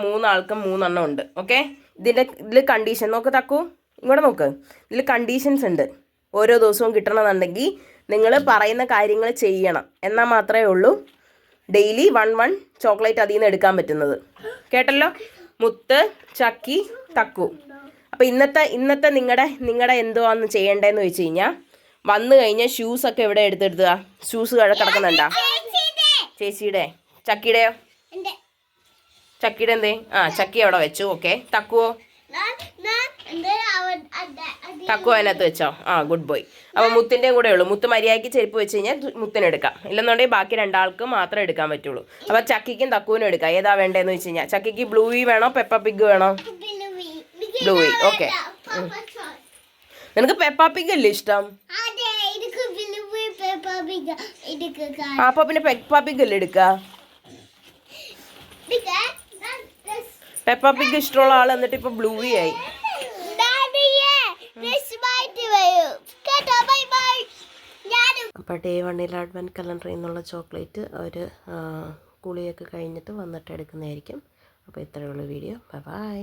മൂന്നാൾക്കും 3 എണ്ണം ഉണ്ട്. ഓക്കെ, ഇതിൽ കണ്ടീഷൻ നോക്ക് തക്കു, ഇങ്ങോട്ട് നോക്ക്. ഇതിൽ കണ്ടീഷൻസ് ഉണ്ട്. ഓരോ ദിവസവും കിട്ടണമെന്നുണ്ടെങ്കിൽ നിങ്ങൾ പറയുന്ന കാര്യങ്ങൾ ചെയ്യണം, എന്നാൽ മാത്രമേ ഉള്ളൂ ഡെയിലി 1 ചോക്ലേറ്റ് അതിൽ നിന്ന് എടുക്കാൻ പറ്റുന്നത്. കേട്ടല്ലോ മുത്ത്, ചക്കി, തക്കു. അപ്പോൾ ഇന്നത്തെ നിങ്ങളുടെ എന്തുവാന്ന് ചെയ്യേണ്ടതെന്ന് വെച്ച് കഴിഞ്ഞാൽ, വന്നു കഴിഞ്ഞാൽ ഷൂസൊക്കെ എവിടെ എടുത്തെടുത്തുക? ഷൂസ് കിടക്കുന്നുണ്ടാ? ചേച്ചിയുടെ. ചക്കിയുടെയോ? ചക്കിയുടെ എന്തേ? ചക്കി അവിടെ വെച്ചു. ഓക്കെ, തക്കുവോ? തക്കു അതിനകത്ത് വെച്ചോ? Good boy. അപ്പോൾ മുത്തിൻ്റെയും കൂടെ ഉള്ളൂ. മുത്ത് മര്യാദയ്ക്ക് ചെരുപ്പ് വെച്ച് കഴിഞ്ഞാൽ മുത്തിനെടുക്കാം, ഇല്ലെന്നുണ്ടെങ്കിൽ ബാക്കി 2 ആൾക്കും മാത്രമേ എടുക്കാൻ പറ്റുള്ളൂ. അപ്പോൾ ചക്കിക്കും തക്കുവിനും എടുക്കാം. ഏതാ വേണ്ടതെന്ന് വെച്ച് കഴിഞ്ഞാൽ, ചക്കിക്ക് ബ്ലൂയി വേണോ പെപ്പ പിഗ് വേണോ? ബ്ലൂയി. ഓക്കെ, നിനക്ക് പെപ്പ പിഗ് അല്ലേ ഇഷ്ടം? അപ്പോൾ പിന്നെ പെപ്പ പിഗ് അല്ലേ എടുക്കുക? പെപ്പ പിഗ് ഇഷ്ടമുള്ള ആൾ എന്നിട്ട് ഇപ്പോൾ ബ്ലൂയി ആയി. അപ്പോൾ ഡേ 1 അഡ്വൻറ്റ് കലണ്ടറിൽ നിന്നുള്ള ചോക്ലേറ്റ് അവർ കുളിയൊക്കെ കഴിഞ്ഞിട്ട് വന്നിട്ട് എടുക്കുന്നതായിരിക്കും. അപ്പോൾ ഇത്രയുള്ള വീഡിയോ. ബൈ.